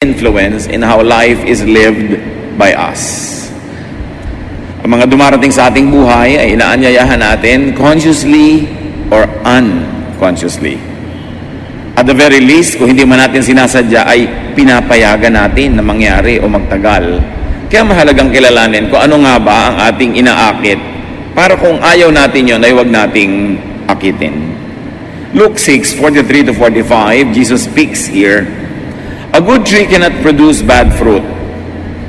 influence in how life is lived by us. Ang mga dumarating sa ating buhay ay inaanyayahan natin consciously or unconsciously. At the very least, kung hindi man natin sinasadya, ay pinapayagan natin na mangyari o magtagal. Kaya mahalagang kilalanin kung ano nga ba ang ating inaakit para kung ayaw natin yon ay huwag nating akitin. Luke 6:43-45, Jesus speaks here, "A good tree cannot produce bad fruit,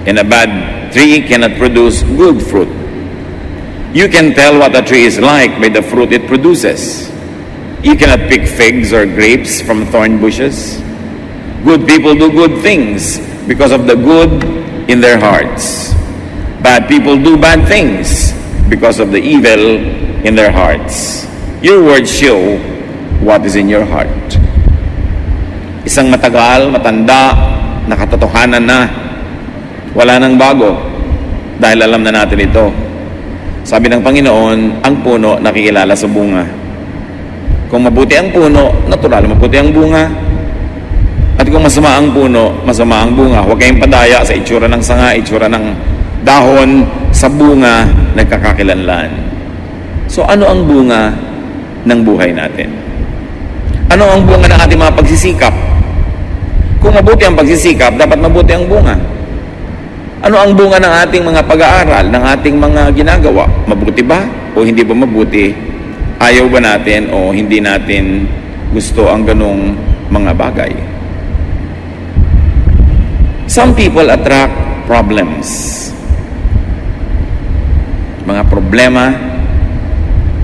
and a bad tree cannot produce good fruit. You can tell what a tree is like by the fruit it produces. You cannot pick figs or grapes from thorn bushes. Good people do good things because of the good in their hearts. Bad people do bad things because of the evil in their hearts. Your words show what is in your heart." Isang matagal, matanda, nakatotohanan na, wala nang bago, dahil alam na natin ito. Sabi ng Panginoon, ang puno nakikilala sa bunga. Kung mabuti ang puno, natural, mabuti ang bunga. At kung masama ang puno, masama ang bunga. Huwag kayong padaya sa itsura ng sanga, itsura ng dahon, sa bunga, nagkakakilanlan. So ano ang bunga ng buhay natin? Ano ang bunga ng ating mga pagsisikap? Kung mabuti ang pagsisikap, dapat mabuti ang bunga. Ano ang bunga ng ating mga pag-aaral, ng ating mga ginagawa? Mabuti ba o hindi ba mabuti? Ayaw ba natin o hindi natin gusto ang ganong mga bagay? Some people attract problems. Mga problema,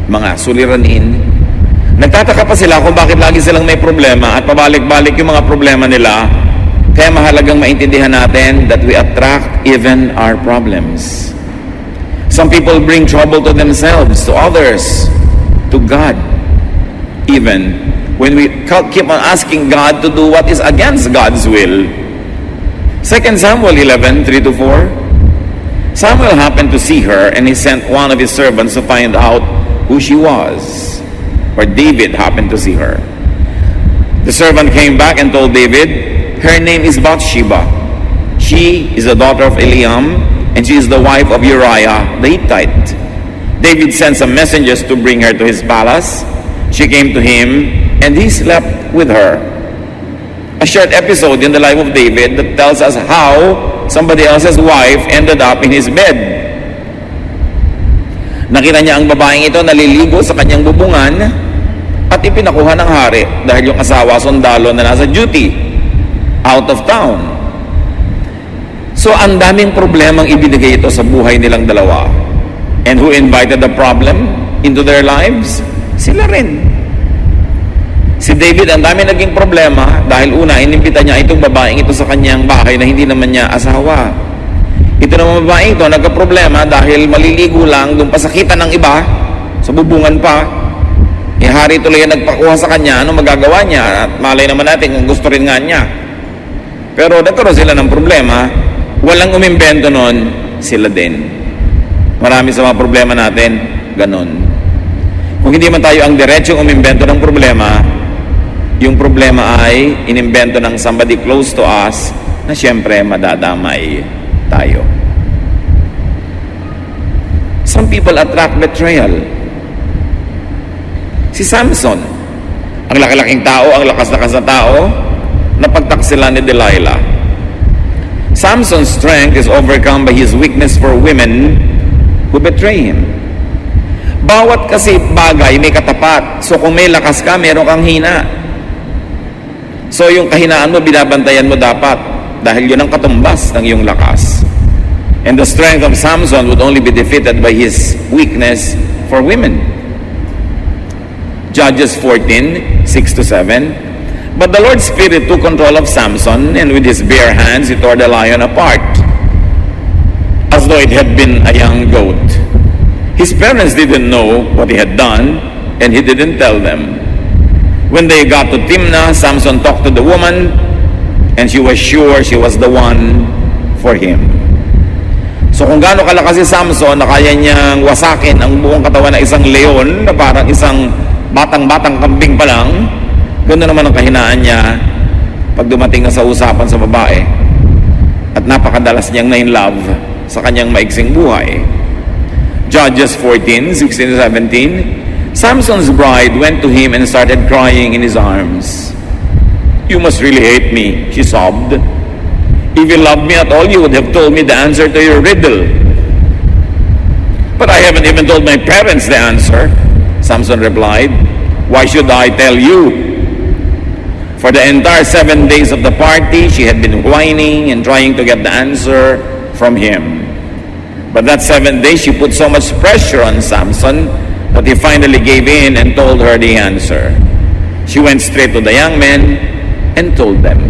mga suliranin. Nagtataka pa sila kung bakit lagi silang may problema at pabalik-balik yung mga problema nila. Kaya mahalagang maintindihan natin that we attract even our problems. Some people bring trouble to themselves, to others, to God. Even when we keep on asking God to do what is against God's will. 2 Samuel 11:3-4. Samuel happened to see her and he sent one of his servants to find out who she was. Or David happened to see her. The servant came back and told David, "Her name is Bathsheba. She is the daughter of Eliam, and she is the wife of Uriah the Hittite." David sent some messengers to bring her to his palace. She came to him, and he slept with her. A short episode in the life of David that tells us how somebody else's wife ended up in his bed. Nakita niya ang babaeng ito naliligo sa kanyang bubungan at ipinakuha ng hari dahil yung asawa sundalo na nasa duty out of town. So ang daming problemang ibinigay ito sa buhay nilang dalawa. And who invited the problem into their lives? Sila rin. Si David, ang dami naging problema dahil una, inimbita niya itong babaeng ito sa kanyang bahay na hindi naman niya asawa. Ito naman babaeng ito, nagka-problema dahil maliligo lang, doon pasakitan ng iba, sa bubungan pa. Hari tuloy ang nagpakuha sa kanya, ano magagawa niya? At malay naman natin kung gusto rin nga niya. Pero nagkaroon sila ng problema, walang umimbento nun, sila din. Marami sa mga problema natin, ganon. Kung hindi man tayo ang diretsong umimbento ng problema, yung problema ay inimbento ng somebody close to us na siyempre madadamay tayo. Some people attract betrayal. Si Samson, ang laki-laking tao, ang lakas-lakas na tao, napagtaksila ni Delilah. Samson's strength is overcome by his weakness for women who betray him. Bawat kasi bagay may katapat. So kung may lakas ka, meron kang hina. So yung kahinaan mo, binabantayan mo dapat dahil yun ang katumbas ng iyong lakas. And the strength of Samson would only be defeated by his weakness for women. Judges 14:6-7. But the Lord's Spirit took control of Samson, and with his bare hands he tore the lion apart, as though it had been a young goat. His parents didn't know what he had done, and he didn't tell them. When they got to Timnah, Samson talked to the woman, and she was sure she was the one for him. So kung gaano kalakas si Samson na kaya niyang wasakin ang buong katawan ng isang leon na parang isang batang-batang kambing pa lang, ganoon naman ang kahinaan niya pag dumating na sa usapan sa babae at napakadalas niyang na-in-love sa kanyang maiksing buhay. Judges 14:16-17, Samson's bride went to him and started crying in his arms. "You must really hate me," she sobbed. "If you loved me at all, you would have told me the answer to your riddle." "But I haven't even told my parents the answer," Samson replied. "Why should I tell you?" For the entire 7 days of the party, she had been whining and trying to get the answer from him. But that 7th day, she put so much pressure on Samson that he finally gave in and told her the answer. She went straight to the young men and told them.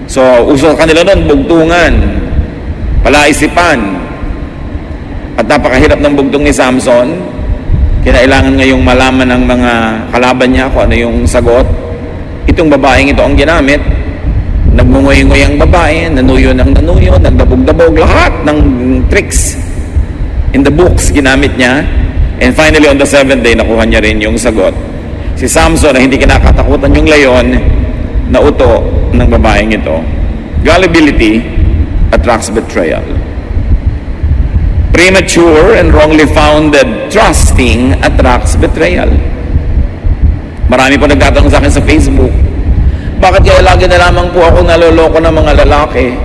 So, uso kanila doon, bugtungan, palaisipan, at napakahirap ng bugtong ni Samson. Kinailangan ngayong malaman ng mga kalaban niya kung ano yung sagot. Itong babaeng ito ang ginamit. Nagmungoy-ngoy ang babae, nanuyo ng nanuyo, nagdabog-dabog, lahat ng tricks in the books ginamit niya. And finally, on the 7th day, nakuha niya rin yung sagot. Si Samson na hindi kinakatakutan yung layon, na uto ng babaeng ito. Gullibility attracts betrayal. Premature and wrongly founded trusting attracts betrayal. Marami po nagtatanong sa akin sa Facebook, bakit kaya lagi na lamang po ako naloloko ng mga lalaki?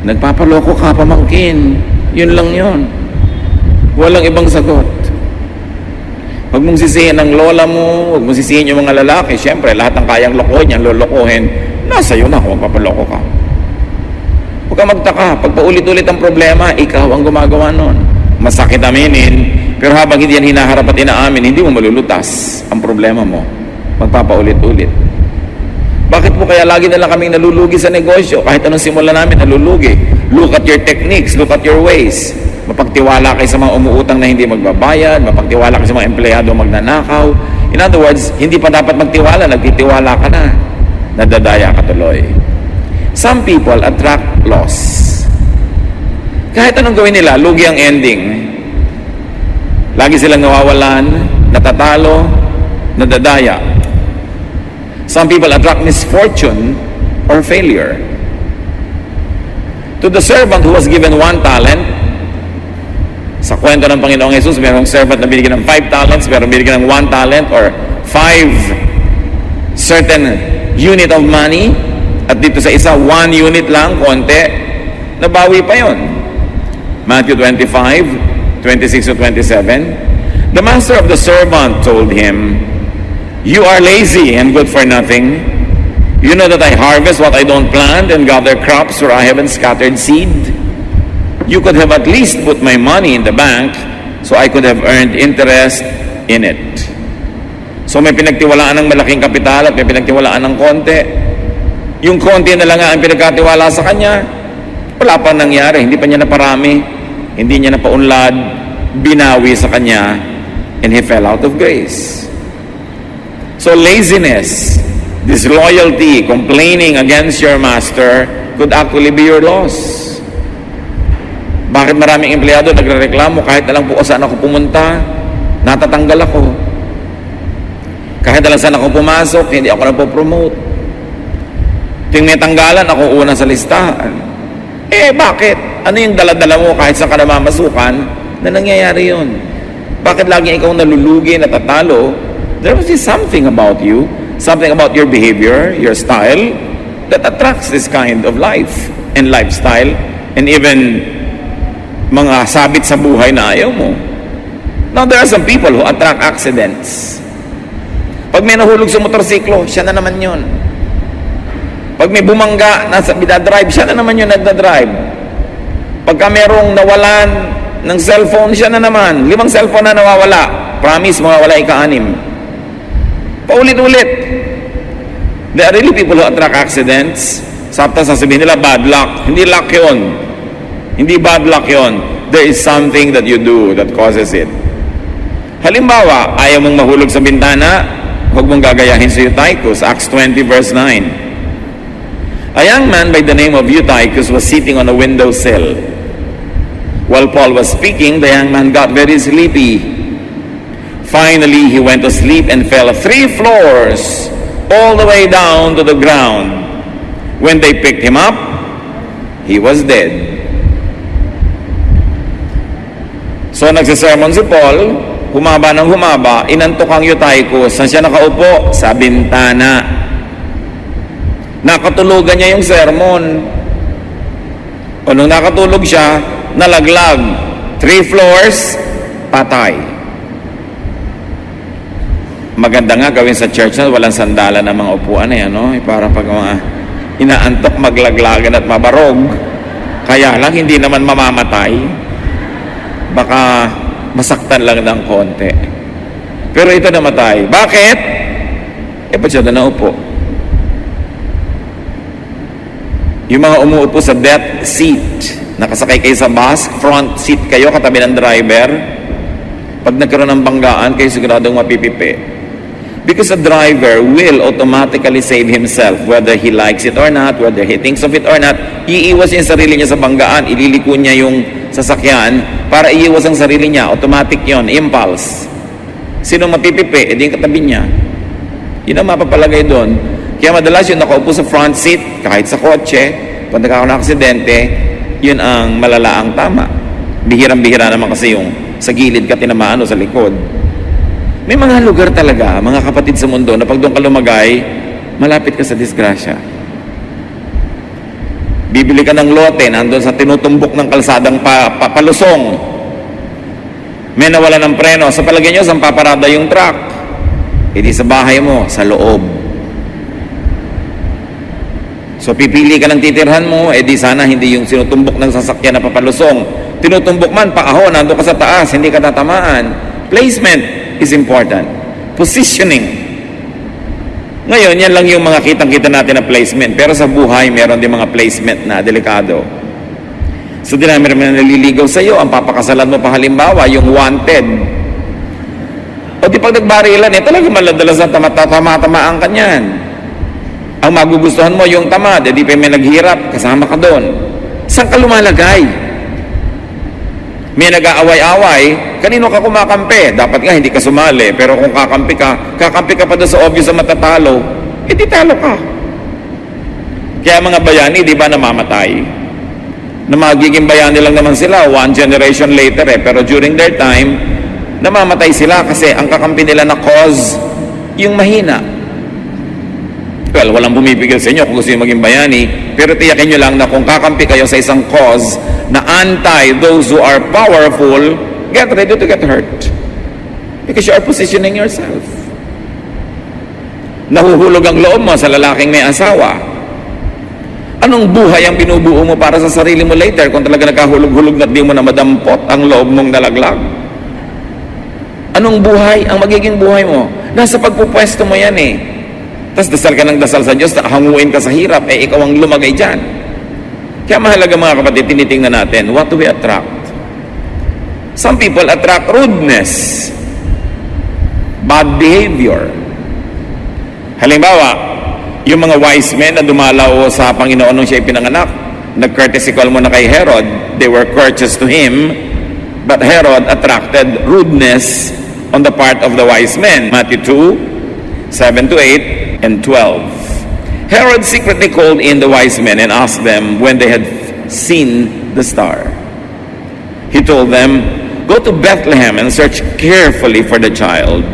Nagpapaloko ka, pamangkin. Yun lang yun. Walang ibang sagot. Huwag mong sisihin ang lola mo, huwag mong sisihin yung mga lalaki. Siyempre, lahat ng kayang lokohin yan, lolokohin. Nasa iyo na kung magpapaloko ka. Huwag ka magtaka. Pag paulit-ulit ang problema, ikaw ang gumagawa nun. Masakit aminin, pero habang hindi yan hinaharap at inaamin, hindi mo malulutas ang problema mo. Magpapaulit-ulit. Bakit po kaya lagi na lang kaming nalulugi sa negosyo? Kahit anong simula namin, nalulugi. Look at your techniques, look at your ways. Mapagtiwala kayo sa mga umuutang na hindi magbabayad, mapagtiwala kayo sa mga empleyado magnanakaw. In other words, hindi pa dapat magtiwala, nagtitiwala ka na. Nadadaya ka tuloy. Some people attract loss. Kahit anong gawin nila, lugi ang ending. Lagi silang nawawalan, natatalo, nadadaya. Some people attract misfortune or failure. To the servant who was given 1 talent, sa kwento ng Panginoong Jesus, mayroong servant na binigyan ng 5 talents, mayroong binigyan ng 1 talent or 5 certain unit of money, at dito sa isa, 1 unit lang, konti, nabawi pa yon. Matthew 25:26-27. The master of the servant told him, "You are lazy and good for nothing. You know that I harvest what I don't plant and gather crops where I haven't scattered seed. You could have at least put my money in the bank so I could have earned interest in it." So may pinagtiwalaan ng malaking kapital at may pinagtiwalaan ng konti. Yung konti na lang nga ang pinagkatiwala sa kanya, wala pa nangyari, hindi pa niya naparami, hindi niya napaunlad, binawi sa kanya, and he fell out of grace. So laziness, disloyalty, complaining against your master could actually be your loss. Bakit maraming empleyado nagrereklamo kahit na lang po saan ako pumunta, natatanggal ako. Kahit na lang saan ako pumasok, hindi ako napopromote. Ting may tanggalan, ako una sa listahan. Bakit? Ano yung daladala mo kahit saan ka namamasukan na nangyayari yun? Bakit lagi ikaw nalulugi, natatalo? There must be something about you, something about your behavior, your style, that attracts this kind of life and lifestyle, and even mga sabit sa buhay na ayaw mo. Now, there are some people who attract accidents. Pag may nahulog sa motorsiklo, siya na naman yun. Pag may bumangga, nasa bidadrive, siya na naman yun nagdadrive. Pagka merong nawalan ng cellphone, siya na naman. 5 cellphone na nawawala. Promise, mawawala ika-6. Paulit-ulit. There are really people who attract accidents. Sapta sasabihin nila, bad luck. Hindi luck yun. Hindi bad luck yun. There is something that you do that causes it. Halimbawa, ayaw mong mahulog sa bintana, huwag mong gagayahin si Eutychus. Acts 20 verse 9. A young man by the name of Eutychus was sitting on a windowsill. While Paul was speaking, the young man got very sleepy. Finally, he went to sleep and fell 3 floors all the way down to the ground. When they picked him up, he was dead. So nagsisermon si Paul, humaba ng humaba, inantok ang Eutychus. Saan siya nakaupo? Sa bintana. Nakatulugan niya yung sermon. O nung nakatulog siya, nalaglag. 3 floors, patay. Maganda nga gawin sa church na walang sandalan ng mga upuan eh, no? Para pag mga inaantok, maglaglagan at mabarog. Kaya lang, hindi naman mamamatay. Baka masaktan lang ng konti. Pero ito namatay. Bakit? Ba't siya na naupo? Yung mga umuupo sa death seat, nakasakay kayo sa bus, front seat kayo, katabi ng driver. Pag nagkaroon ng banggaan, kayo siguradong mapipipi. Because a driver will automatically save himself, whether he likes it or not, whether he thinks of it or not. Iiwas yung sarili niya sa banggaan, ililiko niya yung sasakyan para iiwas ang sarili niya. Automatic yon, impulse. Sino mapipipi? Edi yung katabi niya. Yun ang mapapalagay doon. Kaya madalas yung nakaupo sa front seat, kahit sa kotse, pag nagkakaroon ng aksidente, yun ang malalaang tama. Bihirang-bihira naman kasi yung sa gilid ka tinamaan o sa likod. May mga lugar talaga, mga kapatid sa mundo, na pag doon ka lumagay, malapit ka sa disgrasya. Bibili ka ng lote, nandun sa tinutumbok ng kalsadang palusong. May nawala ng preno. Sa palagay nyo, saan paparada yung truck? Hindi sa bahay mo, sa loob. So pipili ka ng titirhan mo, di sana hindi yung sinutumbok ng sasakyan na papalusong. Tinutumbok man, paahon, nandun ka sa taas, hindi ka tatamaan. Placement is important. Positioning. Ngayon, yan lang yung mga kitang-kita natin na placement. Pero sa buhay, meron din mga placement na delikado. So, dinami naman naliligaw sa iyo, ang papakasalan mo pa halimbawa, yung wanted. O di pag nagbarilan, talagang maladalas na tama-tamaan ka niyan. Ang magugustuhan mo, yung tamad, di pa may naghirap, kasama ka doon. Saan ka lumalagay? May nag-aaway-away, kanino ka kumakampi? Dapat nga hindi ka sumali, pero kung kakampi ka pa doon sa obvious na matatalo, di talo ka. Kaya mga bayani, di ba namamatay? Na magiging bayani lang naman sila, 1 generation later pero during their time, namamatay sila kasi ang kakampi nila na cause, yung mahina. Well, walang bumibigil sa inyo kung gusto nyo maging bayani, pero tiyakin nyo lang na kung kakampi kayo sa isang cause na anti those who are powerful, get ready to get hurt. Because you are positioning yourself. Nahuhulog ang loob mo sa lalaking may asawa. Anong buhay ang binubuo mo para sa sarili mo later kung talaga nakahulog-hulog na di mo na madampot ang loob mong nalaglag? Anong buhay ang magiging buhay mo? Nasa pagpupwesto mo yan Tapos dasal ka ng dasal sa Diyos, hanguin ka sa hirap, ikaw ang lumagay dyan. Kaya mahalaga mga kapatid, tinitingnan natin, what do we attract? Some people attract rudeness, bad behavior. Halimbawa, yung mga wise men na dumalaw sa Panginoon nung siya pinanganak, nag-courtesy call mo na kay Herod, they were courteous to him, but Herod attracted rudeness on the part of the wise men. Matthew 2, 7 to 8, and 12. Herod secretly called in the wise men and asked them when they had seen the star. He told them, "Go to Bethlehem and search carefully for the child.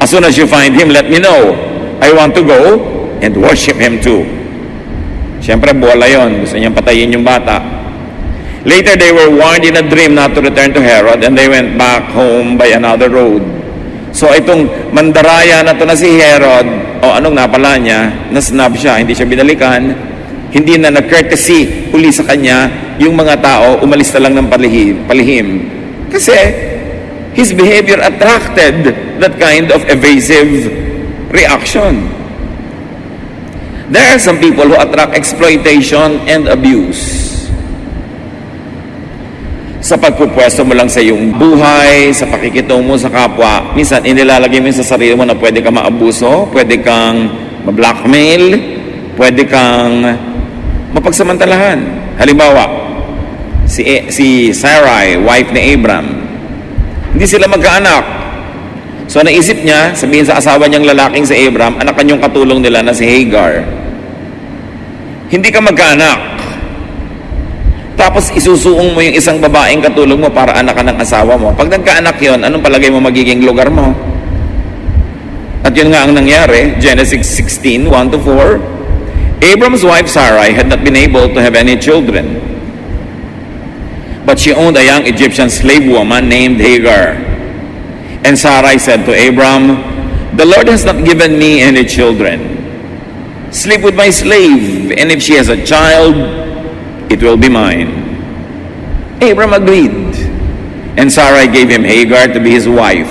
As soon as you find him, let me know. I want to go and worship him too." Siyempre, bola yon. Gusto niyang patayin yung bata. Later, they were warned in a dream not to return to Herod, and they went back home by another road. So itong mandaraya na to na si Herod, anong napala niya, nasnab siya, hindi siya binalikan, hindi na nag-courtesy uli sa kanya, yung mga tao umalis na lang ng palihim. Kasi his behavior attracted that kind of evasive reaction. There are some people who attract exploitation and abuse. Sa pagpupwesto mo lang sa iyong buhay, sa pakikitungo mo sa kapwa, minsan inilalagay mo sa sarili mo na pwede kang maabuso, pwede kang ma-blackmail, pwede kang mapagsamantalahan. Halimbawa, si Sarai, wife ni Abraham, hindi sila magkaanak. So naisip niya, sabihin sa asawa niyang lalaking si Abram, anakan yung katulong nila na si Hagar. Hindi ka magkaanak. Tapos isusuong mo yung isang babaeng katulong mo para anak ka ng asawa mo. Pag nagkaanak yon, anong palagay mo magiging lugar mo? At yun nga ang nangyari, Genesis 16, 1-4. Abram's wife Sarai had not been able to have any children. But she owned a young Egyptian slave woman named Hagar. And Sarai said to Abram, "The Lord has not given me any children. Sleep with my slave, and if she has a child, it will be mine." Abram agreed, and Sarai gave him Hagar to be his wife.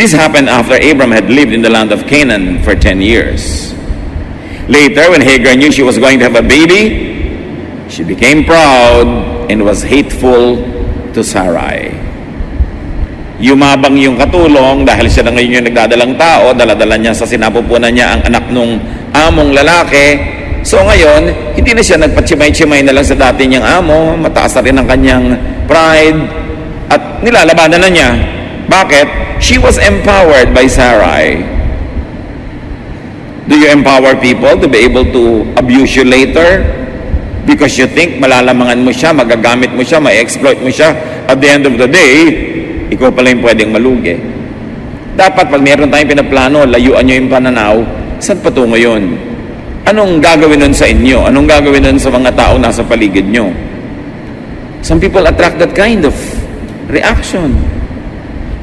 This happened after Abram had lived in the land of Canaan for 10 years. Later, when Hagar knew she was going to have a baby, she became proud and was hateful to Sarai. Yumabang yung katulong dahil siya na ngayon yung nagdadalang tao, daladala niya sa sinapupunan niya ang anak nung among lalaki. So ngayon, hindi na siya nagpatsimay-tsimay na lang sa dati niyang amo, mataas na rin ang kanyang pride, at nilalabanan na niya. Bakit? She was empowered by Sarai. Do you empower people to be able to abuse you later? Because you think malalamangan mo siya, magagamit mo siya, ma-exploit mo siya. At the end of the day, ikaw pala yung pwedeng malugi. Dapat pag meron tayong pinaplano, layuan nyo yung pananaw, saan patungo yun? Anong gagawin nun sa inyo? Anong gagawin nun sa mga tao nasa paligid nyo? Some people attract that kind of reaction.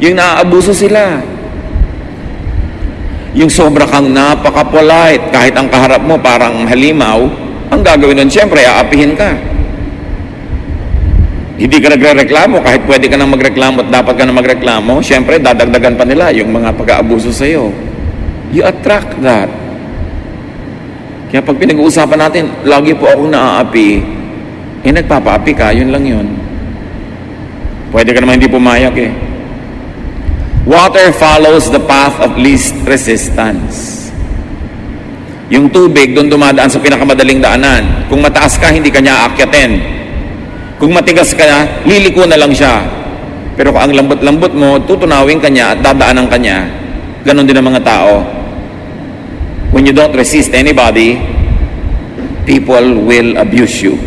Yung naaabuso sila. Yung sobra kang napaka-polite, kahit ang kaharap mo parang halimaw, ang gagawin nun, siyempre, aapihin ka. Hindi ka nagre-reklamo, kahit pwede ka nang magreklamo at dapat ka nang magreklamo, siyempre, dadagdagan pa nila yung mga pag-aabuso sa'yo. You attract that. Kaya pag pinag-uusapan natin, lagi po akong naaapi, nagpapaapi ka, yun lang yun. Pwede ka naman hindi pumayag eh. Water follows the path of least resistance. Yung tubig, doon dumadaan sa pinakamadaling daanan. Kung mataas ka, hindi ka niya aakyatin. Kung matigas ka, liliko na lang siya. Pero kung ang lambot-lambot mo, tutunawin ka niya at dadaanan ka niya. Ganon din ang mga tao. When you don't resist anybody, people will abuse you.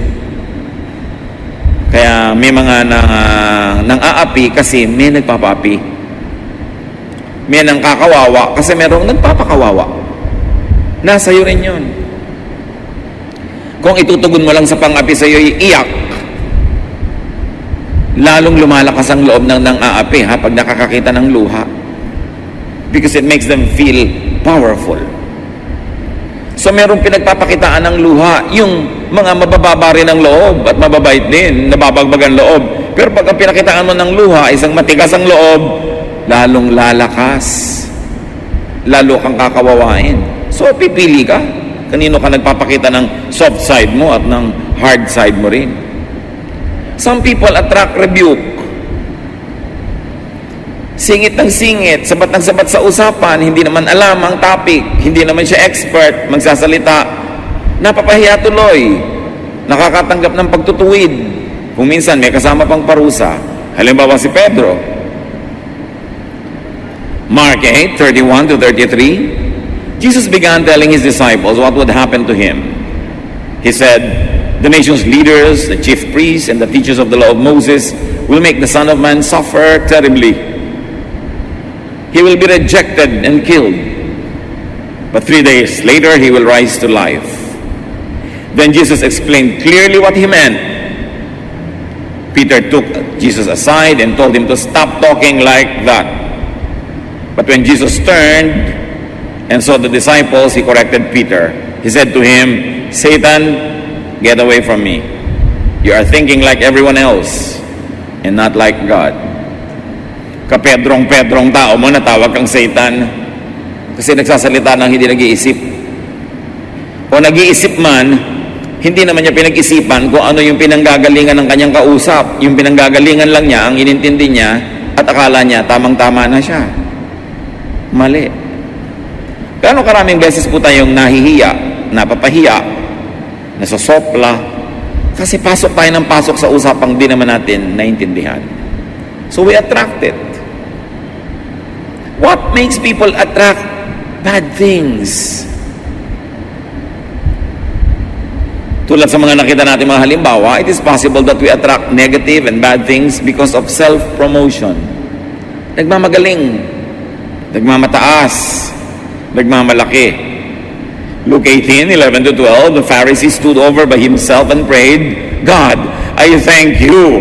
Kaya may mga nang aapi kasi may nagpapaapi. May nang kakawawa kasi merong nagpapakawawa. Nasa iyo rin yun. Kung itutugon mo lang sa pang-api sa iyo, iiyak, lalong lumalakas ang loob ng aapi pag nakakakita ng luha. Because it makes them feel powerful. So merong pinagpapakitaan ng luha, yung mga mabababa rin ng loob at mababait din, nababagbagan loob. Pero pag ang pinakitaan mo ng luha, isang matigas ang loob, lalong lalakas. Lalo kang kakawawain. So, pipili ka. Kanino ka nagpapakita ng soft side mo at ng hard side mo rin. Some people attract rebuke. Singit ng singit, sabat ng sabat sa usapan, hindi naman alam ang topic, hindi naman siya expert, magsasalita, napapahiya tuloy, nakakatanggap ng pagtutuwid. Kung minsan may kasama pang parusa. Halimbawa si Pedro. Mark 8:31-33. Jesus began telling his disciples what would happen to him. He said, "The nation's leaders, the chief priests, and the teachers of the law of Moses will make the Son of Man suffer terribly. He will be rejected and killed. But 3 days later, he will rise to life." Then Jesus explained clearly what he meant. Peter took Jesus aside and told him to stop talking like that. But when Jesus turned and saw the disciples, he corrected Peter. He said to him, "Satan, get away from me. You are thinking like everyone else and not like God." Kapedrong-pedrong tao mo, natawag kang Satan kasi nagsasalita ng hindi nag-iisip. O nag-iisip man, hindi naman niya pinag-isipan kung ano yung pinanggagalingan ng kanyang kausap. Yung pinanggagalingan lang niya, ang inintindi niya, at akala niya tamang-tama na siya. Mali. Gaano karaming beses po tayong nahihiya, napapahiya, nasosopla, kasi pasok tayo ng pasok sa usapang di naman natin naintindihan. So we attract it. What makes people attract bad things? Tulad sa mga nakita natin mga halimbawa, it is possible that we attract negative and bad things because of self-promotion. Nagmamagaling, nagmamataas, nagmamalaki. Luke 18:11-12, the Pharisee stood over by himself and prayed, God, I thank you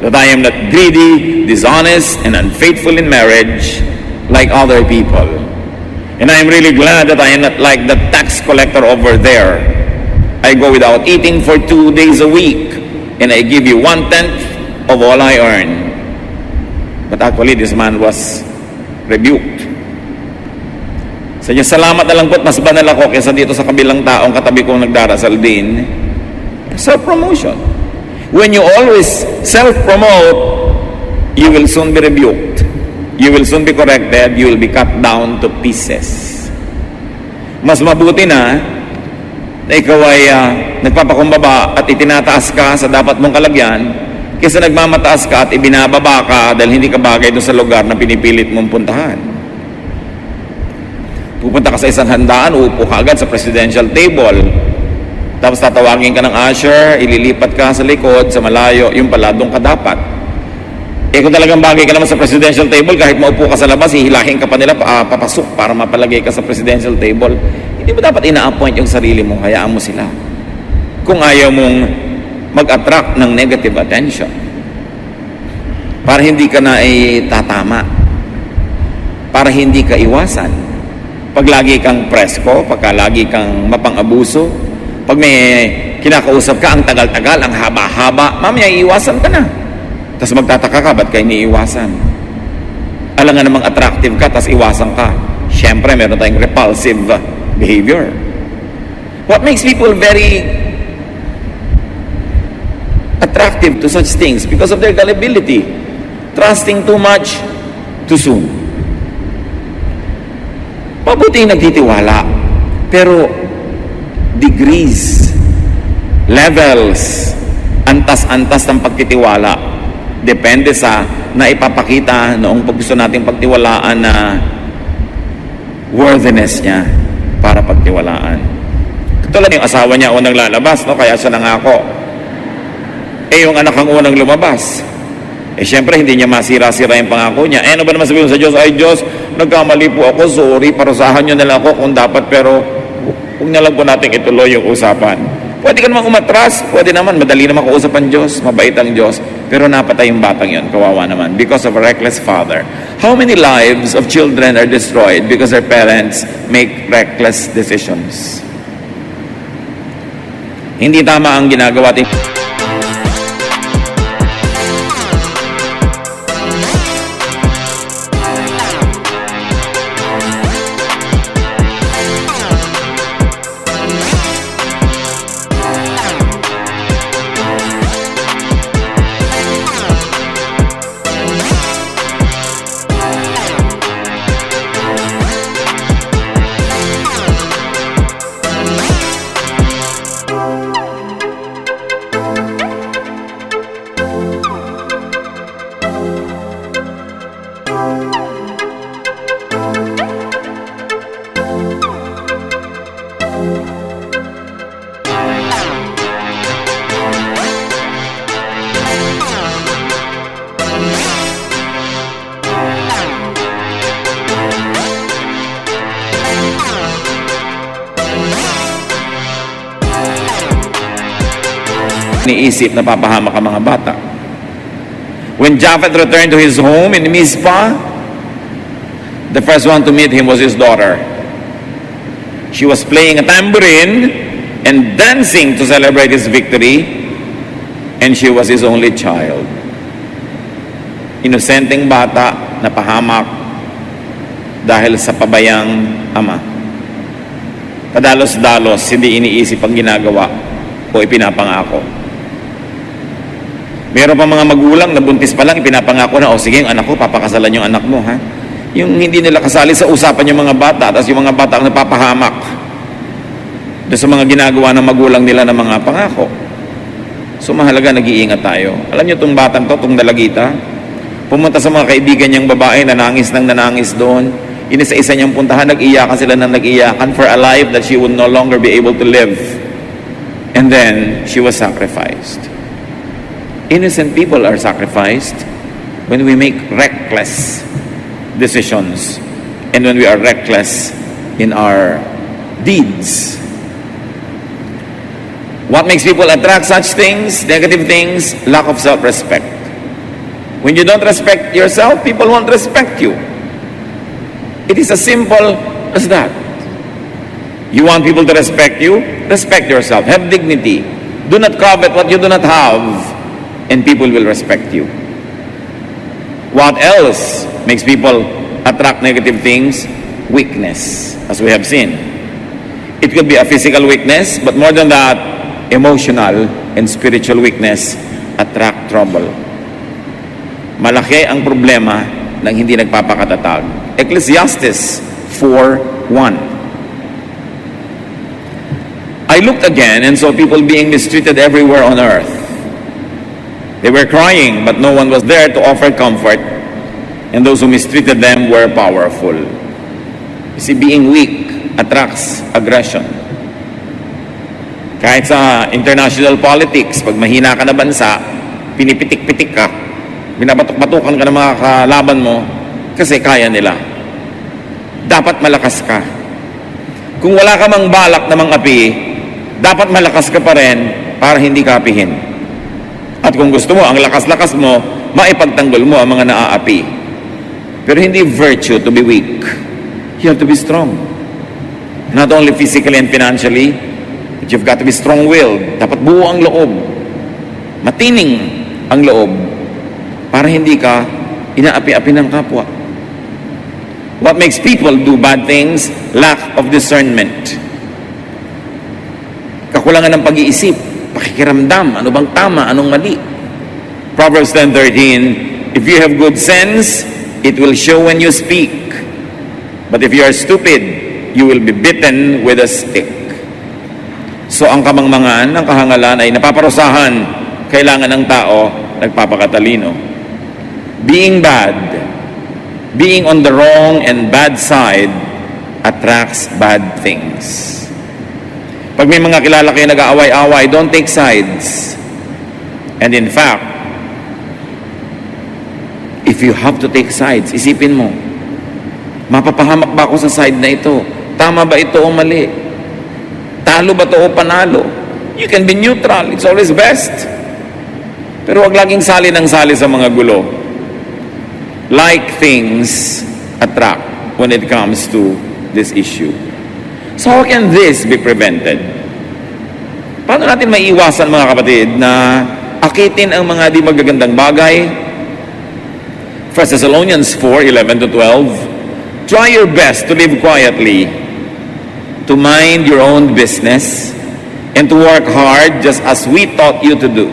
that I am not greedy, dishonest, and unfaithful in marriage like other people. And I am really glad that I am not like the tax collector over there. I go without eating for 2 days a week, and I give you 1/10 of all I earn. But actually, this man was rebuked. Sa inyo, salamat na lang po't mas banal ako kaysa dito sa kabilang taong katabi kong nagdarasal din. Self-promotion. When you always self-promote, you will soon be rebuked. You will soon be corrected. You will be cut down to pieces. Mas mabuti na ikaw ay nagpapakumbaba at itinataas ka sa dapat mong kalagyan kaysa nagmamataas ka at ibinababa ka dahil hindi ka bagay doon sa lugar na pinipilit mong puntahan. Pupunta ka sa isang handaan, uupo ka agad sa presidential table. Tapos tatawagin ka ng usher, ililipat ka sa likod, sa malayo, yung pala, doon ka dapat. Kung talagang bagay ka naman sa presidential table, kahit maupo ka sa labas, hihilahin ka pa nila, papasok para mapalagay ka sa presidential table. Hindi mo dapat ina-appoint yung sarili mo, hayaan mo sila. Kung ayaw mong mag-attract ng negative attention, para hindi ka na tatama, para hindi ka iwasan. Pag lagi kang presko, pagka lagi kang mapang-abuso, pag may kinakausap ka, ang tagal-tagal, ang haba-haba, mamaya iiwasan ka na. Tapos magtataka ka, ba't ka iniiwasan? Alam nga namang attractive ka, tapos iwasan ka. Siyempre, meron tayong repulsive behavior. What makes people very attractive to such things? Because of their gullibility. Trusting too much too soon. Mabuti yung nagtitiwala. Pero degrees, levels, antas-antas ng pagtitiwala. Depende sa naipapakita noong gusto nating pagtiwalaan na worthiness niya para pagtiwalaan. Katulad yung asawa niya unang lalabas, no? Kaya siya nangako. Yung anak ang unang lumabas. Siyempre, hindi niya masira-sira yung pangako niya. Ano ba naman sabihin sa Diyos? Ay, Diyos, nagkamali po ako. Sorry, parusahan niyo na lang ako kung dapat. Pero, huwag na lang po natin ituloy yung usapan. Pwede ka naman umatras. Pwede naman. Madali naman kausap ang Diyos. Mabait ang Diyos. Pero napatay yung batang yon. Kawawa naman. Because of a reckless father. How many lives of children are destroyed because their parents make reckless decisions? Hindi tama ang ginagawa. Niisip na papahamak ang mga bata. When Japhet returned to his home in Mizpah, the first one to meet him was his daughter. She was playing a tambourine and dancing to celebrate his victory, and she was his only child. Inosenteng bata na pahamak dahil sa pabayang ama. Padalos-dalos, hindi iniisip ang ginagawa o ipinapangako. Meron pa mga magulang na buntis pa lang, ipinapangako na, sige, yung anak ko, papakasalan yung anak mo, ha? Yung hindi nila kasali sa usapan yung mga bata, tapos yung mga bata ang napapahamak doon sa mga ginagawa ng magulang nila ng mga pangako. So mahalaga, nag-iingat tayo. Alam niyo itong batang to, itong dalagita, Pumunta sa mga kaibigan niyang babae, nanangis ng nanangis doon. Inisa-isa niyang puntahan, nag-iyakan sila ng nag-iyakan for a life that she would no longer be able to live. And then, she was sacrificed. Innocent people are sacrificed when we make reckless decisions and when we are reckless in our deeds. What makes people attract such things, negative things? Lack of self-respect. When you don't respect yourself, people won't respect you. It is as simple as that. You want people to respect you? Respect yourself. Have dignity. Do not covet what you do not have, and people will respect you. What else makes people attract negative things? Weakness, as we have seen. It could be a physical weakness, but more than that, emotional and spiritual weakness attract trouble. Malaki ang problema ng hindi nagpapakatatag. Ecclesiastes 4:1. I looked again and saw people being mistreated everywhere on earth. They were crying, but no one was there to offer comfort, and those who mistreated them were powerful. You see, being weak attracts aggression. Kahit sa international politics, pag mahina ka na bansa, pinipitik-pitik ka, binabatok-batukan ka ng mga kalaban mo, kasi kaya nila. Dapat malakas ka. Kung wala ka mang balak na mang-api, dapat malakas ka pa rin para hindi ka apihin. At kung gusto mo, ang lakas-lakas mo, maipagtanggol mo ang mga naaapi. Pero hindi virtue to be weak. You have to be strong. Not only physically and financially, but you've got to be strong-willed. Dapat buo ang loob. Matining ang loob para hindi ka inaapi-api ng kapwa. What makes people do bad things? Lack of discernment. Kakulangan ng pag-iisip, pakikiramdam, ano bang tama, anong mali. Proverbs 10:13, if you have good sense, it will show when you speak. But if you are stupid, you will be bitten with a stick. So ang kamangmangan, ang kahangalan ay napaparusahan. Kailangan ng tao, nagpapakatalino. Being bad, being on the wrong and bad side, attracts bad things. Pag may mga kilala kayo nag-aaway-away, don't take sides. And in fact, if you have to take sides, isipin mo, mapapahamak ba ako sa side na ito? Tama ba ito o mali? Talo ba ito o panalo? You can be neutral. It's always best. Pero wag laging sali ng sali sa mga gulo. Like things attract when it comes to this issue. So how can this be prevented? Paano natin maiiwasan, mga kapatid, na akitin ang mga di magagandang bagay? 1 Thessalonians 4:11-12, try your best to live quietly, to mind your own business, and to work hard just as we taught you to do.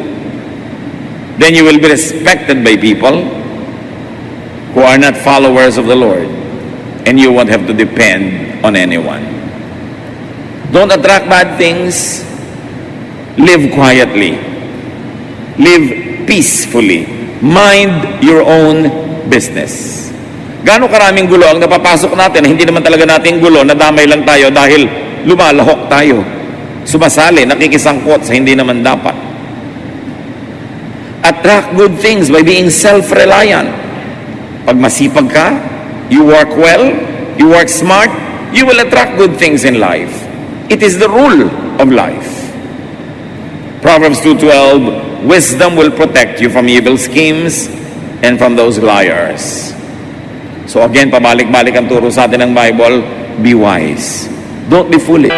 Then you will be respected by people who are not followers of the Lord, and you won't have to depend on anyone. Don't attract bad things. Live quietly. Live peacefully. Mind your own business. Gaano karaming gulo ang napapasok natin, hindi naman talaga natin gulo, nadamay lang tayo dahil lumalahok tayo. Sumasali, nakikisangkot sa hindi naman dapat. Attract good things by being self-reliant. Pag masipag ka, you work well, you work smart, you will attract good things in life. It is the rule of life. Proverbs 2:12, wisdom will protect you from evil schemes and from those liars. So again, pabalik-balik ang turo sa atin ng Bible, be wise. Don't be foolish.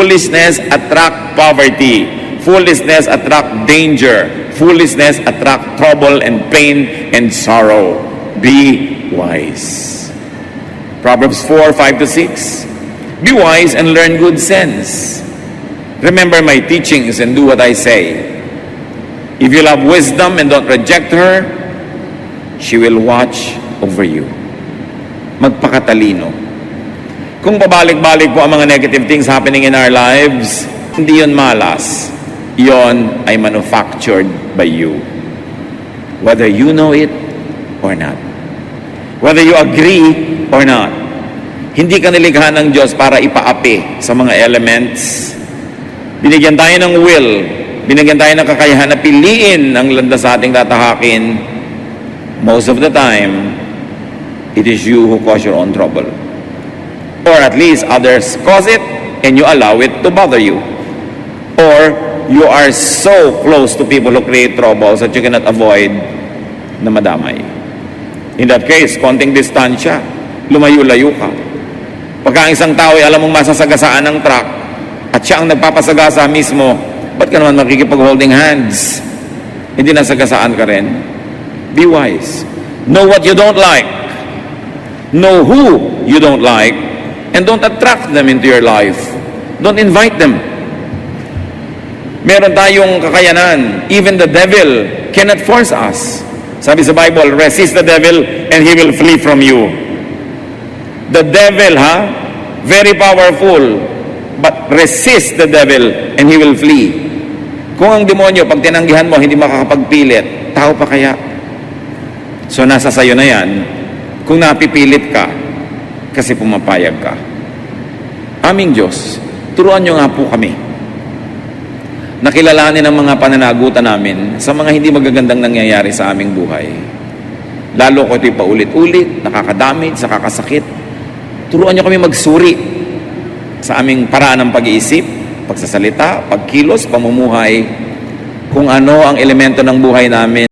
Foolishness attract poverty. Foolishness attract danger. Foolishness attract trouble and pain and sorrow. Be wise. Proverbs 4:5-6. Be wise and learn good sense. Remember my teachings and do what I say. If you love wisdom and don't reject her, she will watch over you. Magpakatalino. Kung pabalik-balik po ang mga negative things happening in our lives, hindi yun malas. Yon ay manufactured by you. Whether you know it or not. Whether you agree or not. Hindi ka nilikha ng Diyos para ipaapi sa mga elements. Binigyan tayo ng will. Binigyan tayo ng kakayahan na piliin ang landas sa ating tatahakin. Most of the time, it is you who cause your own trouble. Or at least others cause it and you allow it to bother you. Or you are so close to people who create troubles that you cannot avoid na madamay. In that case, konting distansya, lumayo-layo ka. Pagka ang isang tao ay alam mong masasagasaan ng truck at siya ang nagpapasagasa mismo, ba't ka naman makikipag-holding hands? Hindi nasagasaan ka rin. Be wise. Know what you don't like. Know who you don't like. And don't attract them into your life. Don't invite them. Meron tayong kakayanan. Even the devil cannot force us. Sabi sa Bible, resist the devil and he will flee from you. The devil, very powerful. But resist the devil and he will flee. Kung ang demonyo, pag tinanggihan mo, hindi makakapagpilit, tao pa kaya? So nasa sayo na yan. Kung napipilit ka, kasi pumapayag ka. Aming Diyos, turuan nyo nga po kami. Nakilalanin ang mga pananagutan namin sa mga hindi magagandang nangyayari sa aming buhay. Lalo ko ito'y paulit-ulit, nakakadamage, nakakasakit. Turuan nyo kami magsuri sa aming paraan ng pag-iisip, pagsasalita, pagkilos, pamumuhay, kung ano ang elemento ng buhay namin